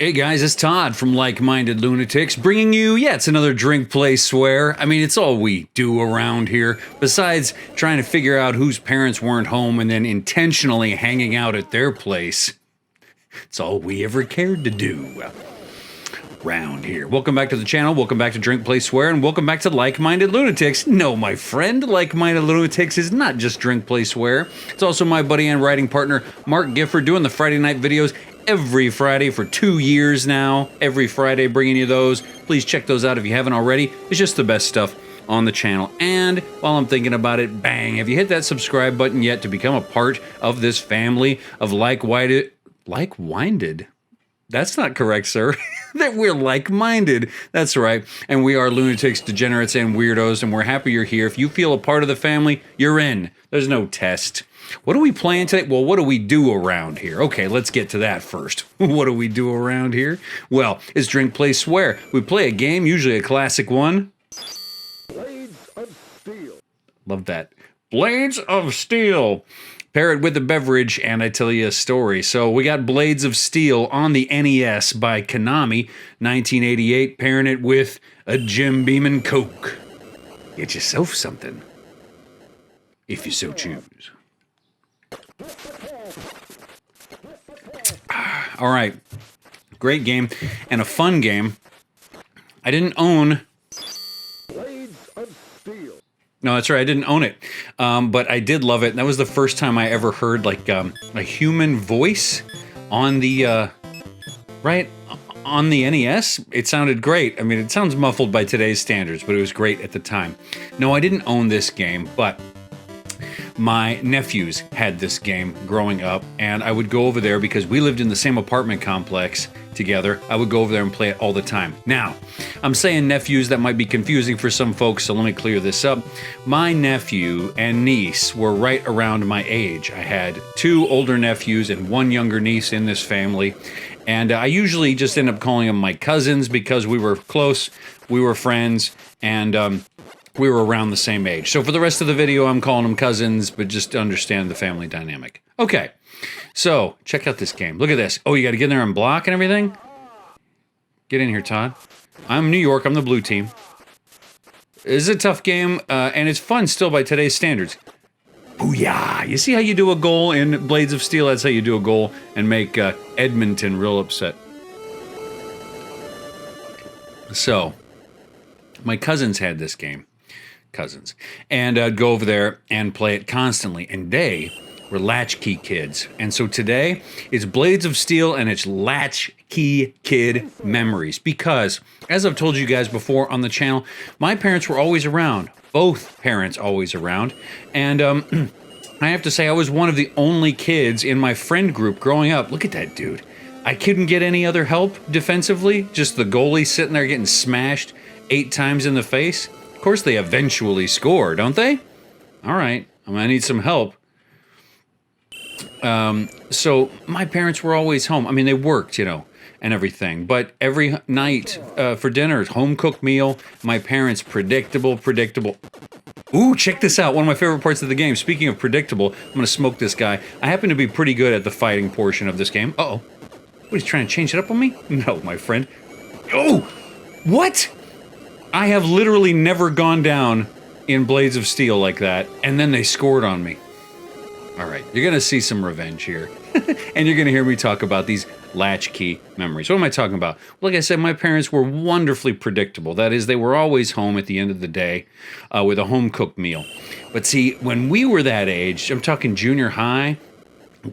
Hey guys, it's Todd from Like Minded Lunatics, bringing you, it's another drink, play, swear. I mean, it's all we do around here, besides trying to figure out whose parents weren't home and then intentionally hanging out at their place. It's all we ever cared to do around here. Welcome back to the channel, welcome back to Drink, Play, Swear, and welcome back to Like Minded Lunatics. No, my friend, Like Minded Lunatics is not just Drink, Play, Swear. It's also my buddy and writing partner, Mark Gifford, doing the Friday night videos every Friday for 2 years now. Every Friday bringing you those. Please check those out if you haven't already. It's just the best stuff on the channel. And while I'm thinking about it, bang, have you hit that subscribe button yet to become a part of this family of like-minded? That's not correct, sir. That we're like-minded. That's right. And we are lunatics, degenerates, and weirdos, and we're happy you're here. If you feel a part of the family, you're in. There's no test. What are we playing today? Well, what do we do around here? Okay, let's get to that first. What do we do around here? Well, it's Drink, Play, Swear. We play a game, usually a classic one. Blades of Steel. Love that. Blades of Steel. Pair it with a beverage, and I tell you a story. So we got Blades of Steel on the NES by Konami, 1988. Pairing it with a Jim Beam and Coke. Get yourself something, if you so choose. All right, great game and a fun game. I didn't own. Blades of Steel. No, that's right. I didn't own it, but I did love it. And that was the first time I ever heard like a human voice on the on the NES. It sounded great. I mean, it sounds muffled by today's standards, but it was great at the time. No, I didn't own this game, but my nephews had this game growing up, and I would go over there because we lived in the same apartment complex together. I would go over there and play it all the time. Now, I'm saying nephews, that might be confusing for some folks, so let me clear this up. My nephew and niece were right around my age. I had 2 older nephews and 1 younger niece in this family, and I usually just end up calling them my cousins because we were close, we were friends, and we were around the same age. So for the rest of the video, I'm calling them cousins, but just to understand the family dynamic. Okay, so check out this game. Look at this. Oh, you got to get in there and block and everything? Get in here, Todd. I'm New York. I'm the blue team. This is a tough game, and it's fun still by today's standards. Booyah! You see how you do a goal in Blades of Steel? That's how you do a goal and make Edmonton real upset. So, my cousins had this game. Cousins. And I'd go over there and play it constantly. And they were latchkey kids. And so today, it's Blades of Steel and it's latchkey kid memories. Because, as I've told you guys before on the channel, my parents were always around. Both parents always around. And I have to say, I was one of the only kids in my friend group growing up. Look at that dude. I couldn't get any other help defensively. Just the goalie sitting there getting smashed 8 times in the face. Of course, they eventually score, don't they? All right, I need some help. So my parents were always home. I mean, they worked, you know, and everything. But every night for dinner, home-cooked meal. My parents, predictable. Ooh, check this out. One of my favorite parts of the game. Speaking of predictable, I'm going to smoke this guy. I happen to be pretty good at the fighting portion of this game. Uh-oh. What, he's trying to change it up on me? No, my friend. Oh! What? I have literally never gone down in Blades of Steel like that, and then they scored on me. All right, you're going to see some revenge here. And you're going to hear me talk about these latchkey memories. What am I talking about? Like I said, my parents were wonderfully predictable. That is, they were always home at the end of the day with a home-cooked meal. But see, when we were that age, I'm talking junior high,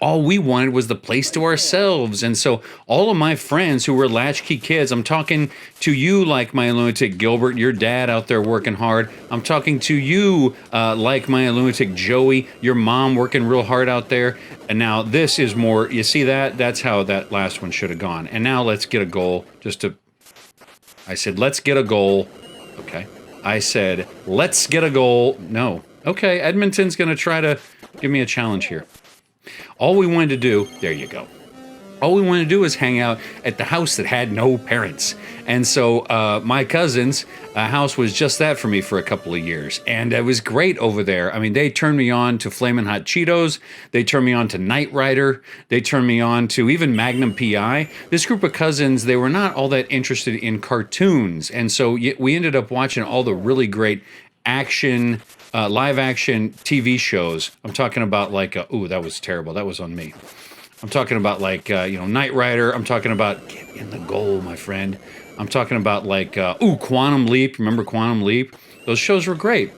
all we wanted was the place to ourselves. And so all of my friends who were latchkey kids, I'm talking to you, Like My Lunatic Gilbert, your dad out there working hard. I'm talking to you, Like My Lunatic Joey, your mom working real hard out there. And now this is more, you see that? That's how that last one should have gone. And now let's get a goal I said, let's get a goal. Okay. I said, let's get a goal. No. Okay, Edmonton's going to try to give me a challenge here. All we wanted to do, there you go. all we wanted to do was hang out at the house that had no parents. And so my cousin's house was just that for me for a couple of years. And it was great over there. I mean, they turned me on to Flamin' Hot Cheetos. They turned me on to Knight Rider. They turned me on to even Magnum P.I. This group of cousins, they were not all that interested in cartoons. And so we ended up watching all the really great action, live action TV shows. I'm talking about like, ooh, that was terrible. That was on me. I'm talking about like, Knight Rider. I'm talking about Get in the Goal, my friend. I'm talking about like, Quantum Leap. Remember Quantum Leap? Those shows were great.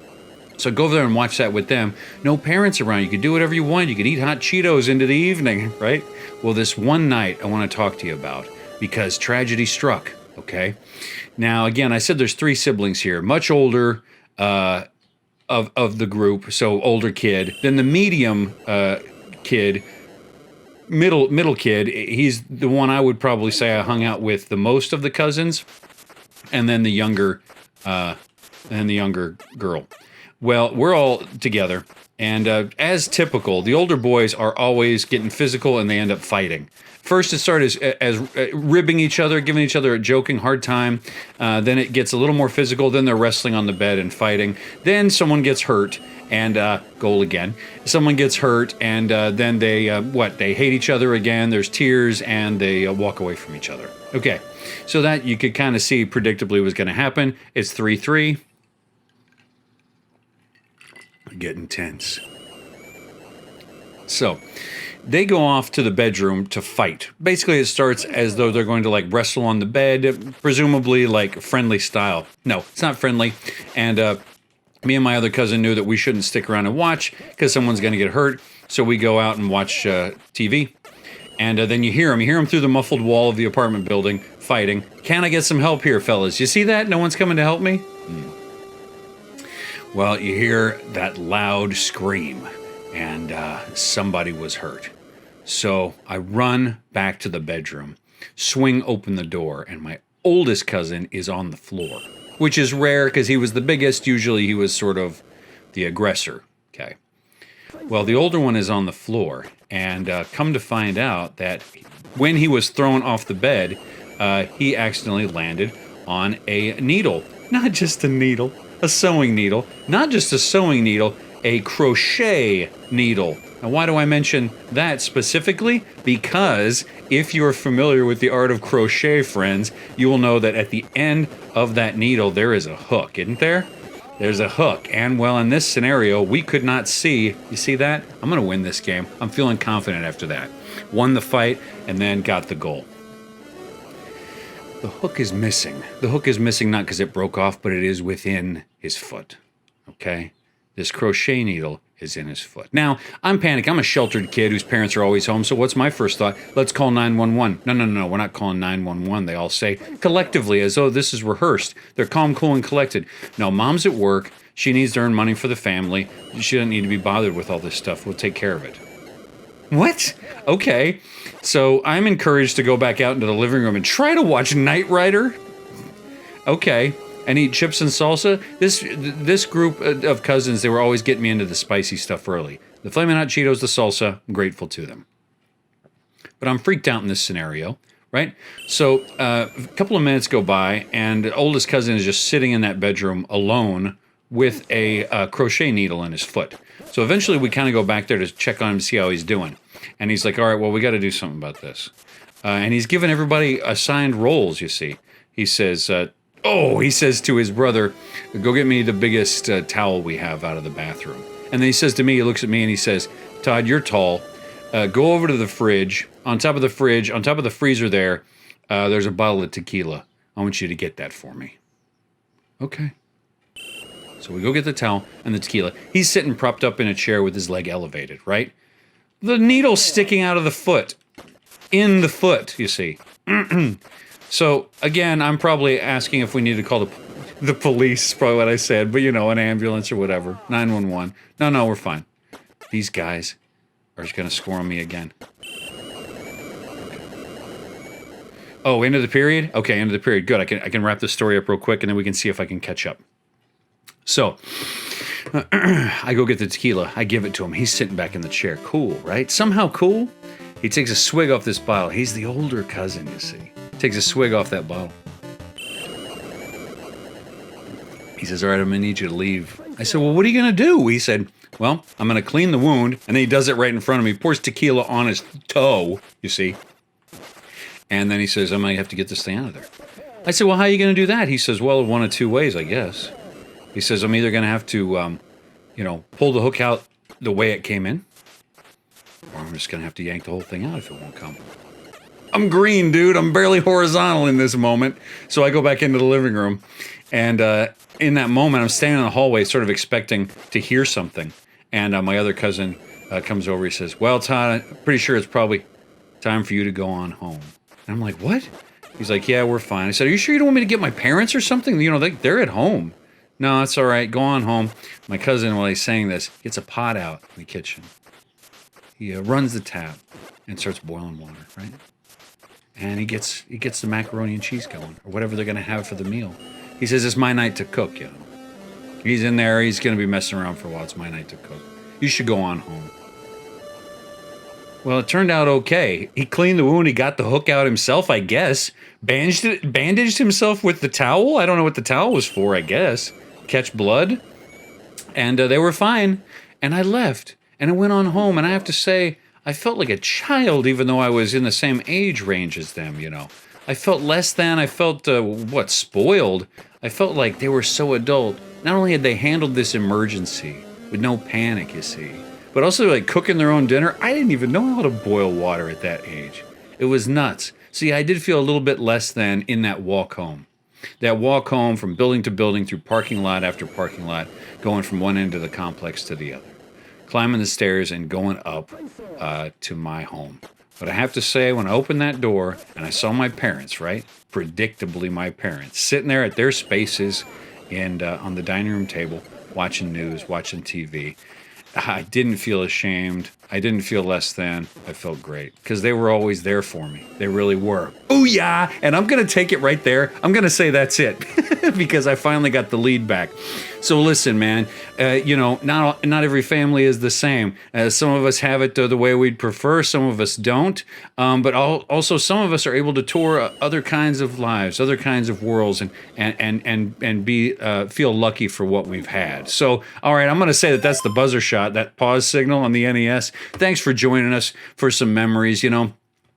So go over there and watch that with them. No parents around. You could do whatever you want. You could eat hot Cheetos into the evening, right? Well, this one night I want to talk to you about because tragedy struck, okay? Now, again, I said there's 3 siblings here, much older of the group, so older kid. Then the medium kid, middle kid, he's the one I would probably say I hung out with the most of the cousins, and then the younger girl. Well, we're all together, and as typical, the older boys are always getting physical, and they end up fighting. First, it started as ribbing each other, giving each other a joking hard time. Then it gets a little more physical. Then they're wrestling on the bed and fighting. Then someone gets hurt, and goal again. Someone gets hurt, and then they hate each other again. There's tears, and they walk away from each other. Okay, so that you could kind of see predictably was going to happen. It's 3-3. Getting tense. So they go off to the bedroom to fight. Basically, it starts as though they're going to like wrestle on the bed, presumably like friendly style. No, it's not friendly. And me and my other cousin knew that we shouldn't stick around and watch because someone's going to get hurt. So we go out and watch TV. And then you hear them through the muffled wall of the apartment building fighting. Can I get some help here, fellas? You see that? No one's coming to help me? Well, you hear that loud scream, and somebody was hurt. So I run back to the bedroom, swing open the door, and my oldest cousin is on the floor, which is rare because he was the biggest. Usually he was sort of the aggressor. Okay. Well, the older one is on the floor, and come to find out that when he was thrown off the bed, he accidentally landed on a needle. Not just a needle. A sewing needle, not just a sewing needle, a crochet needle. Now, why do I mention that specifically? Because if you're familiar with the art of crochet, friends, you will know that at the end of that needle, there is a hook, isn't there? There's a hook. And well, in this scenario, we could not see. You see that? I'm going to win this game. I'm feeling confident after that. Won the fight and then got the goal. The hook is missing. The hook is missing not because it broke off, but it is within his foot. Okay? This crochet needle is in his foot. Now, I'm panicking. I'm a sheltered kid whose parents are always home, so what's my first thought? Let's call 911. No, we're not calling 911, they all say, collectively, as though this is rehearsed. They're calm, cool, and collected. No, mom's at work. She needs to earn money for the family. She doesn't need to be bothered with all this stuff. We'll take care of it. What? Okay. So I'm encouraged to go back out into the living room and try to watch Knight Rider. Okay. And eat chips and salsa. This group of cousins, they were always getting me into the spicy stuff early. The Flamin' Hot Cheetos, the salsa, I'm grateful to them. But I'm freaked out in this scenario, right? So a couple of minutes go by, and the oldest cousin is just sitting in that bedroom alone with a crochet needle in his foot. So eventually we kind of go back there to check on him to see how he's doing. And he's like, all right, well, we got to do something about this. And he's given everybody assigned roles, you see. He says, he says to his brother, go get me the biggest towel we have out of the bathroom. And then he says to me, he looks at me and he says, Todd, you're tall. Go over to the fridge. On top of the freezer there's a bottle of tequila. I want you to get that for me. Okay. So we go get the towel and the tequila. He's sitting propped up in a chair with his leg elevated, right? The needle sticking out of the foot. In the foot, you see. So, again, I'm probably asking if we need to call the police, probably what I said, but, an ambulance or whatever. 911. No, we're fine. These guys are just going to score on me again. Oh, end of the period? Okay, end of the period. Good. I can wrap this story up real quick, and then we can see if I can catch up. So, I go get the tequila. I give it to him. He's sitting back in the chair. Cool, right? Somehow cool. He takes a swig off this bottle. He's the older cousin, you see. Takes a swig off that bottle. He says, all right, I'm going to need you to leave. I said, well, what are you going to do? He said, well, I'm going to clean the wound. And then he does it right in front of me. Pours tequila on his toe, you see. And then he says, I might have to get this thing out of there. I said, well, how are you going to do that? He says, well, one of two ways, I guess. He says, I'm either going to have to, pull the hook out the way it came in, or I'm just going to have to yank the whole thing out if it won't come. I'm green, dude. I'm barely horizontal in this moment. So I go back into the living room. And in that moment, I'm standing in the hallway sort of expecting to hear something. And my other cousin comes over. He says, well, Todd, I'm pretty sure it's probably time for you to go on home. And I'm like, what? He's like, yeah, we're fine. I said, are you sure you don't want me to get my parents or something? You know, they're at home. No, it's all right. Go on home. My cousin, while he's saying this, gets a pot out in the kitchen. He runs the tap and starts boiling water, right? And he gets the macaroni and cheese going, or whatever they're going to have for the meal. He says, it's my night to cook, you know. He's in there. He's going to be messing around for a while. It's my night to cook. You should go on home. Well, it turned out okay. He cleaned the wound. He got the hook out himself, I guess. Bandaged himself with the towel. I don't know what the towel was for, I guess. Catch blood. And they were fine. And I left. And I went on home. And I have to say, I felt like a child, even though I was in the same age range as them, you know. I felt less than. I felt, spoiled. I felt like they were so adult. Not only had they handled this emergency with no panic, you see, but also like cooking their own dinner. I didn't even know how to boil water at that age. It was nuts. See, I did feel a little bit less than in that walk home. That walk home from building to building through parking lot after parking lot, going from one end of the complex to the other. Climbing the stairs and going up to my home. But I have to say, when I opened that door and I saw my parents, right? Predictably my parents, sitting there at their spaces and on the dining room table, watching news, watching TV. I didn't feel ashamed. I didn't feel less than. I felt great because they were always there for me. They really were. Booyah! And I'm going to take it right there. I'm going to say that's it because I finally got the lead back. So listen, man, not every family is the same. Some of us have it the way we'd prefer. Some of us don't. But also some of us are able to tour other kinds of lives, other kinds of worlds, and feel lucky for what we've had. So, all right, I'm going to say that's the buzzer shot, that pause signal on the NES. Thanks for joining us for some memories. You know,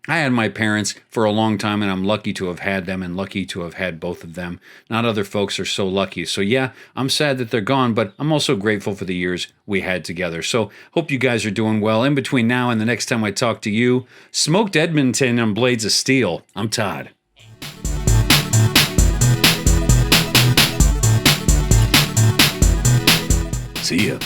I had my parents for a long time, and I'm lucky to have had them and lucky to have had both of them. Not other folks are so lucky. So yeah, I'm sad that they're gone, but I'm also grateful for the years we had together. So hope you guys are doing well. In between now and the next time I talk to you, smoked Edmonton on Blades of Steel. I'm Todd. See ya.